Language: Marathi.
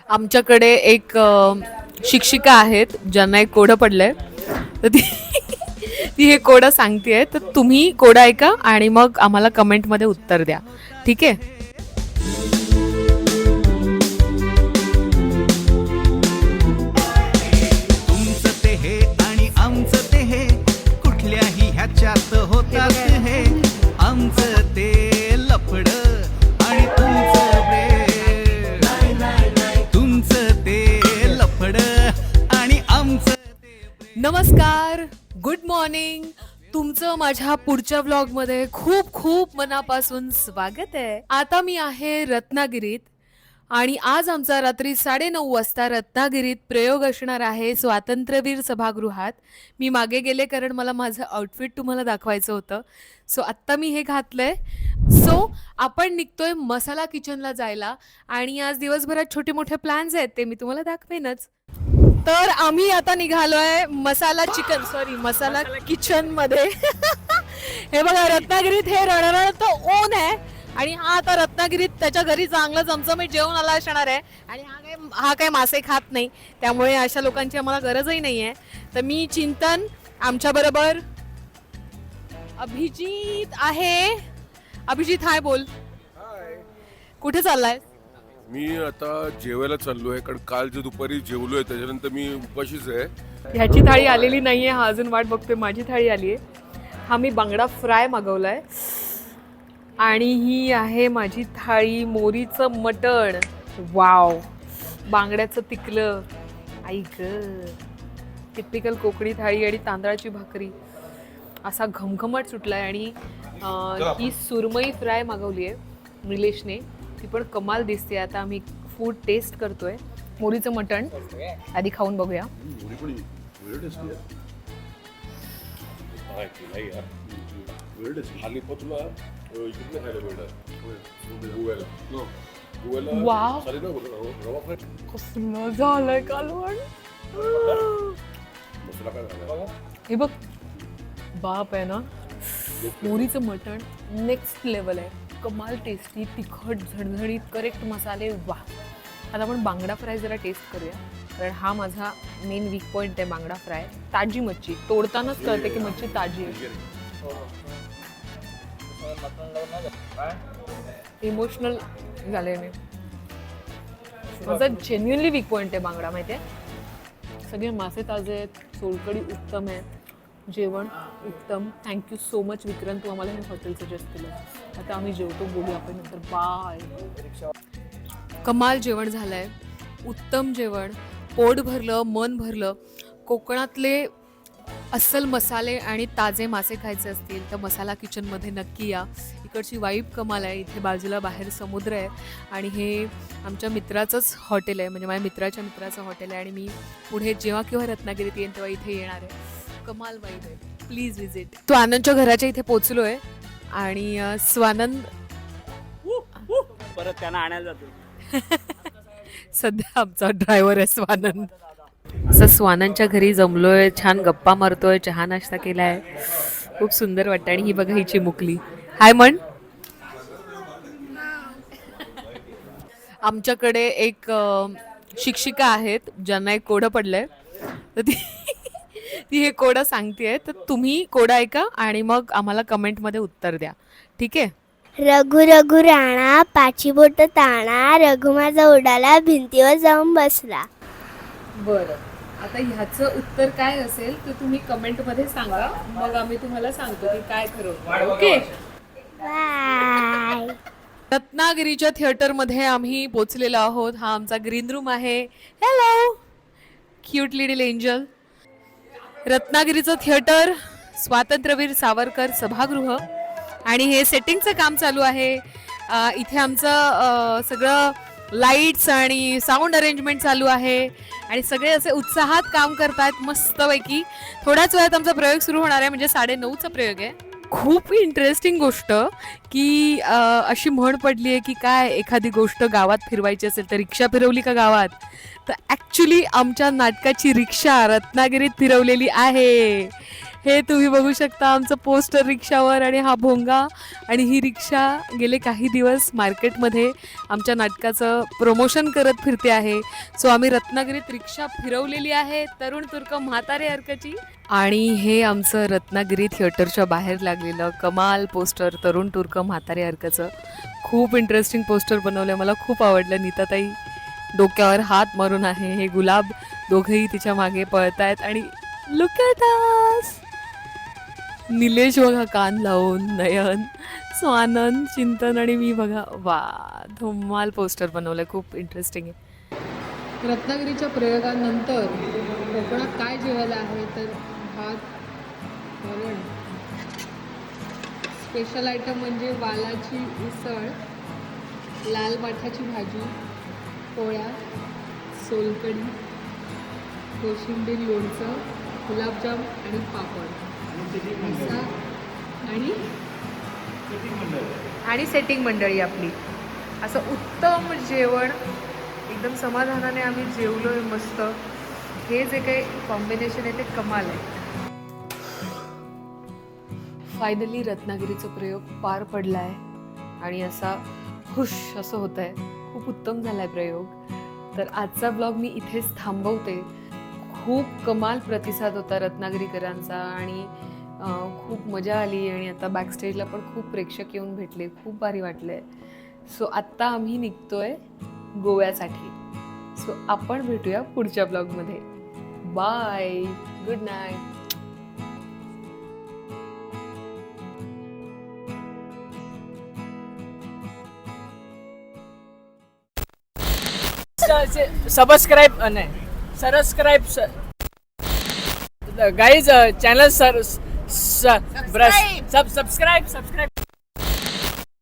आमच्याकडे एक शिक्षिका आहेत ज्यांना एक कोडं पडलंय, तर ती ती हे कोडं सांगतेय, तर तुम्ही कोडं ऐका आणि मग आम्हाला कमेंटमध्ये उत्तर द्या, ठीक आहे? तुमचं ते हे आणि आमचं ते हे कुठल्याही ह्याच्यात होतात हे आमचं ते लफड आणि तुमचं तुमचं ते लफड आणि आमचं नमस्कार, गुड मॉर्निंग. तुमचं माझ्या पुढच्या व्लॉगमध्ये खूप खूप मनापासून स्वागत आहे. आता मी आहे रत्नागिरीत आणि आज आमचा रात्री 9:30 वाजता रत्नागिरीत प्रयोग असणार आहे स्वातंत्र्यवीर सभागृहात. मी मागे गेले कारण मला माझं आउटफिट तुम्हाला दाखवायचं होतं. सो आत्ता मी हे घातलंय. सो आपण निघतोय मसाला किचनला जायला आणि आज दिवसभरात छोटे मोठे प्लॅन्स आहेत, ते मी तुम्हाला दाखवेनच. तर आम्ही आता निघालोय मसाला किचन मध्ये. हे बघा, रत्नागिरीत हे रणरणचं ऊन आहे आणि हा आता रत्नागिरीत त्याच्या घरी चांगलं चमचमीत जेवण आला असणार आहे. आणि हा काय मासे खात नाही, त्यामुळे अशा लोकांची आम्हाला गरजही नाही आहे. तर मी चिंतन, आमच्या बरोबर अभिजित आहे. अभिजित, हाय बोल. कुठे चाललाय? मी आता जेवायला चाललो आहे, कारण काल जे दुपारी जेवलोय त्याच्यानंतर मी उपाशीच आहे. ह्याची थाळी आलेली नाहीये, हा अजून वाट बघतोय. माझी थाळी आली आहे. हा मी बांगडा फ्राय मागवलाय आणि ही आहे माझी थाळी मोरीचं मटण. वाव, बांगड्याचं तिकलं, ऐक, टिपिकल कोकणी थाळी आणि तांदळाची भाकरी, असा घमघमट सुटलाय. आणि ही सुरमई फ्राय मागवली आहे निलेशने, ती पण कमाल दिसते. आता आम्ही फूड टेस्ट करतोय. मोरीचं मटण आधी खाऊन बघूया. वाव, कसलं झालंय कालवण. हे बघ, बाप आहे ना. मोरीचं मटण नेक्स्ट लेवल आहे, कमाल टेस्टी, तिखट, झणझणीत, करेक्ट मसाले. वा, आता आपण बांगडा फ्राय जरा टेस्ट करूया, कारण हा माझा मेन वीक पॉईंट आहे. बांगडा फ्राय, ताजी मच्छी, तोडतानाच कळते की मच्छी ताजी आहे. इमोशनल झाले मी. माझा जेन्युअनली वीक पॉईंट आहे बांगडा, माहिती आहे. सगळे मासे ताजे आहेत, सोलकडी उत्तम आहे, जेवण उत्तम. थँक्यू सो मच विक्रांत, तू आम्हाला हे हॉटेल सजेस्ट केलं. आता आम्ही जेवतो, बोलू आपण नंतर. बाय. कमाल जेवण झालंय, उत्तम जेवण, पोट भरलं, मन भरलं. कोकणातले अस्सल मसाले आणि ताजे मासे खायचे असतील तर मसाला किचनमध्ये नक्की या. इकडची वाईब कमाल आहे. इथे बाजूला बाहेर समुद्र आहे आणि हे आमच्या मित्राचंच हॉटेल आहे, म्हणजे माझ्या मित्राच्या मित्राचं हॉटेल आहे. आणि मी पुढे जेव्हा केव्हा रत्नागिरीत येईन तेव्हा इथे येणार आहे. कमाल वाईब आहे, प्लीज विजिट. तो आनंदच्या घराच्या इथे पोचलोय आणि स्वानंद परत त्यांना आणायला जातो. सध्या आमचा ड्रायव्हर आहे स्वानंद. असं स्वानंदच्या घरी जमलोय, छान गप्पा मारतोय, चहा नाश्ता केलाय, खूप सुंदर वाटतं. आणि ही बघा, ही चिमुकली. हाय म्हण. आमच्याकडे एक शिक्षिका आहेत ज्यांना एक कोडं पडलंय, तर ती हे कोडं सांगतेय, तर तुम्ही कोडं ऐका आणि मग आम्हाला कमेंटमध्ये उत्तर द्या, ठीक आहे? रघु रघु राणा पाची बोट ताणा, रघु माझा उडाला भिंतीवर जाऊन बसला. बरं, आता ह्याचं उत्तर काय असेल ते तुम्ही कमेंटमध्ये सांगा, मग आम्ही तुम्हाला सांगतो की काय खरं. Okay, bye. रत्नागिरीच्या थिएटरमध्ये आम्ही पोचलेलो आहोत. हा आमचा ग्रीन रूम आहे. Hello cute little angel. रत्नागिरीचं थिएटर, स्वातंत्र्यवीर सावरकर सभागृह, आणि हे सेटिंगचं काम चालू आहे. इथे आमचं सगळं लाईट्स आणि साऊंड अरेंजमेंट चालू आहे आणि सगळे असे उत्साहात काम करतात मस्तपैकी. थोड्याच वेळात आमचा प्रयोग सुरू होणार आहे, म्हणजे 9:30चा प्रयोग आहे. खूप इंटरेस्टिंग गोष्ट की अशी म्हण पडली आहे की काय, एखादी गोष्ट गावात फिरवायची असेल तर रिक्षा फिरवली का गावात, तर ॲक्च्युली आमच्या नाटकाची रिक्षा रत्नागिरीत फिरवलेली आहे. हे तुम्ही बघू शकता आमचं पोस्टर रिक्षावर आणि हा भोंगा. आणि ही रिक्षा गेले काही दिवस मार्केटमध्ये आमच्या नाटकाचं प्रमोशन करत फिरते आहे. सो आम्ही रत्नागिरीत रिक्षा फिरवलेली आहे तरुण तुर्क म्हातारे अर्काची. आणि हे आमचं रत्नागिरी थिएटरच्या बाहेर लागलेलं कमाल पोस्टर तरुण तुर्क म्हातारे अर्काचं. खूप इंटरेस्टिंग पोस्टर बनवलं, मला खूप आवडलं. नीताताई डोक्यावर हात मारून आहे, हे गुलाब दोघंही तिच्या मागे पळतायत आणि लुक ॲट अस. निलेश बघा कान लावून, नयन, स्वानंद, चिंतन आणि मी बघा. वा, धमाल पोस्टर बनवलंय, खूप इंटरेस्टिंग आहे. रत्नागिरीच्या प्रयोगानंतर कोकणात काय जेवायला आहे तर भात, वरण, स्पेशल आयटम म्हणजे वालाची उसळ, लाल माठाची भाजी, पोळ्या, सोलकढी, कोशिंबीर, लोणचं, गुलाबजाम आणि पापड आणि सेटिंग मंडळी आपली. असं उत्तम जेवण, एकदम समाधानाने आम्ही जेवलोय मस्त. हे जे काही कॉम्बिनेशन आहे ते कमाल आहे. फायनली रत्नागिरीचा प्रयोग पार पडला आहे आणि असा खुश असं होत आहे. खूप उत्तम झाला आहे प्रयोग. तर आजचा ब्लॉग मी इथेच थांबवते. खूप कमाल प्रतिसाद होता रत्नागिरीकरांचा आणि खूप मजा आली. आणि आता बॅकस्टेजला पण खूप प्रेक्षक येऊन भेटले, खूप भारी वाटले. सो आत्ता आम्ही निघतोय गोव्यासाठी. सो आपण भेटूया पुढच्या ब्लॉगमध्ये. Bye, good night. सबस्क्राईब नाही सबस्क्राईब गाईज चॅनल सबस्क्राईब